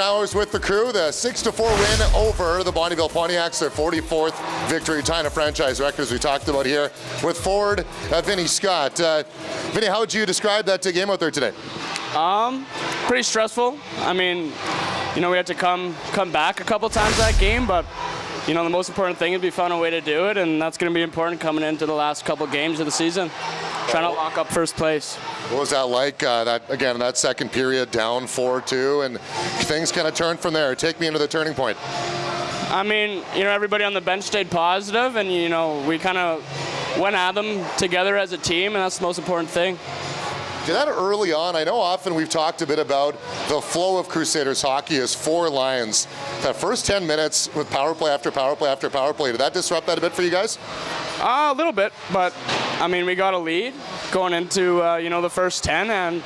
hours with the crew. The 6-4 win over the Bonnyville Pontiacs, their 44th victory, tying a franchise record as we talked about here with forward Vinny Scott. Vinny, how would you describe that game out there today? Pretty stressful. I mean, we had to come back a couple times that game, but the most important thing is we found a way to do it, and that's going to be important coming into the last couple games of the season. Trying to lock up first place. What was that like, that second period down 4-2, and things kind of turned from there? Take me into the turning point. I mean, everybody on the bench stayed positive, and, we kind of went at them together as a team, and that's the most important thing. Did that early on, I know often we've talked a bit about the flow of Crusaders hockey as four lines. That first 10 minutes with power play after power play after power play, did that disrupt that a bit for you guys? A little bit, but I mean, we got a lead going into the first 10, and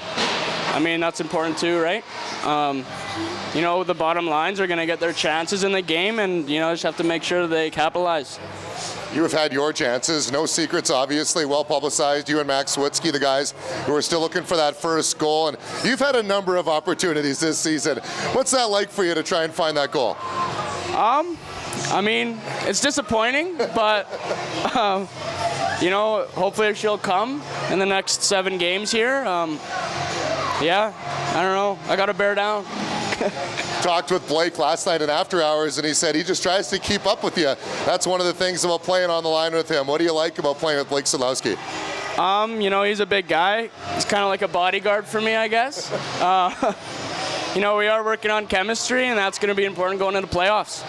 I mean, that's important too, right? The bottom lines are going to get their chances in the game, and just have to make sure they capitalize. You have had your chances, no secrets obviously, well publicized. You and Max Switzky, the guys who are still looking for that first goal, and you've had a number of opportunities this season. What's that like for you to try and find that goal? I mean, it's disappointing, but hopefully she'll come in the next 7 games here. Yeah, I don't know, I gotta bear down. Talked with Blake last night in after hours, and he said he just tries to keep up with you. That's one of the things about playing on the line with him. What do you like about playing with Blake Sadlowski? He's a big guy. He's kind of like a bodyguard for me, I guess. We are working on chemistry, and that's going to be important going into playoffs.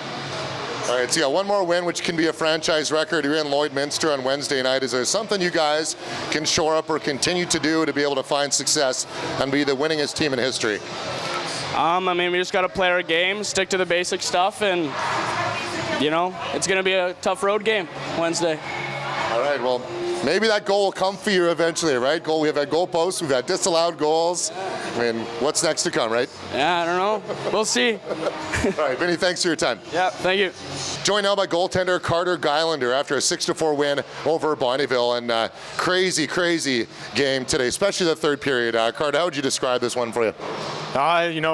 All right, so one more win, which can be a franchise record. You're in Lloydminster on Wednesday night. Is there something you guys can shore up or continue to do to be able to find success and be the winningest team in history? I mean, we just got to play our game, stick to the basic stuff, and, it's going to be a tough road game Wednesday. All right, well, maybe that goal will come for you eventually, right? We've had goal posts, we've had disallowed goals. I mean, what's next to come, right? Yeah, I don't know. We'll see. All right, Vinny, thanks for your time. Yeah, thank you. Joined now by goaltender Carter Geilander after a 6-4 win over Bonnyville, and crazy game today, especially the third period. Carter, how would you describe this one for you?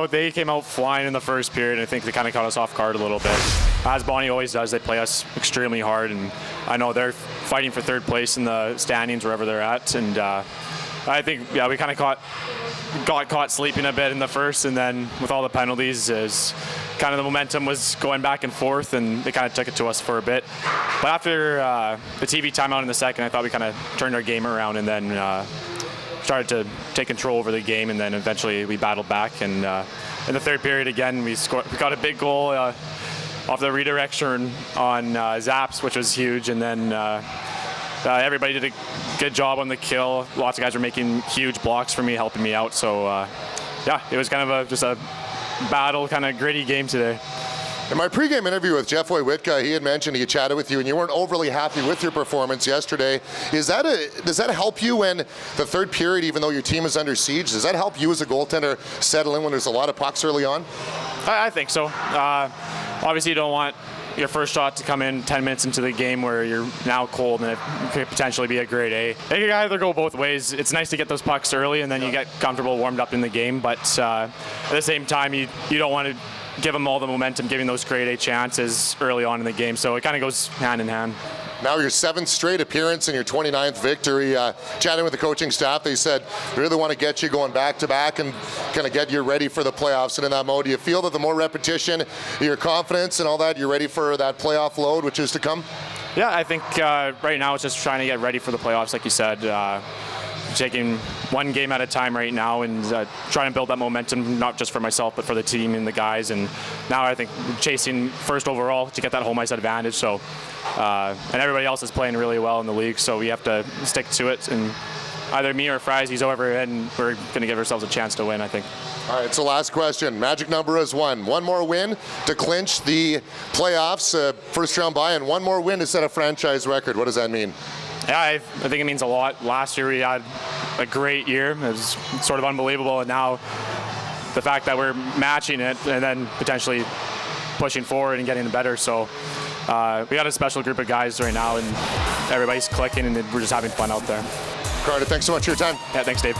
They came out flying in the first period. I think they kind of caught us off guard a little bit. As Bonnie always does, they play us extremely hard, and I know they're fighting for third place in the standings wherever they're at. And I think, we kind of got caught sleeping a bit in the first, and then with all the penalties, is kind of the momentum was going back and forth, and they kind of took it to us for a bit. But after the TV timeout in the second, I thought we kind of turned our game around, and then started to take control over the game, and then eventually we battled back. And in the third period again, we got a big goal off the redirection on Zaps, which was huge, and then everybody did a good job on the kill. Lots of guys were making huge blocks for me, helping me out. So it was kind of just a battle, kind of gritty game today. In my pregame interview with Jeff Wojciechowski, he had mentioned he chatted with you and you weren't overly happy with your performance yesterday. Does that help you when the third period, even though your team is under siege, does that help you as a goaltender settle in when there's a lot of pucks early on? I think so. Obviously, you don't want your first shot to come in 10 minutes into the game where you're now cold and it could potentially be a grade A. It can either go both ways. It's nice to get those pucks early and then you get comfortable, warmed up in the game, but at the same time, you don't want to give them all the momentum, giving those grade A chances early on in the game. So it kind of goes hand in hand. Now your 7th straight appearance and your 29th victory. Chatting with the coaching staff, they said we really want to get you going back-to-back and kind of get you ready for the playoffs. And in that mode, do you feel that the more repetition, your confidence and all that, you're ready for that playoff load, which is to come? Yeah, I think right now it's just trying to get ready for the playoffs, like you said. Taking one game at a time right now and trying to build that momentum, not just for myself, but for the team and the guys. And now I think chasing first overall to get that home ice advantage. So, and everybody else is playing really well in the league, so we have to stick to it. And either me or Fries, he's over it, and we're going to give ourselves a chance to win, I think. All right, so last question. Magic number is 1. One more win to clinch the playoffs, first round bye, and one more win to set a franchise record. What does that mean? Yeah, I think it means a lot. Last year we had a great year. It was sort of unbelievable, and now the fact that we're matching it and then potentially pushing forward and getting better. So we got a special group of guys right now, and everybody's clicking, and we're just having fun out there. Carter, thanks so much for your time. Yeah, thanks, Dave.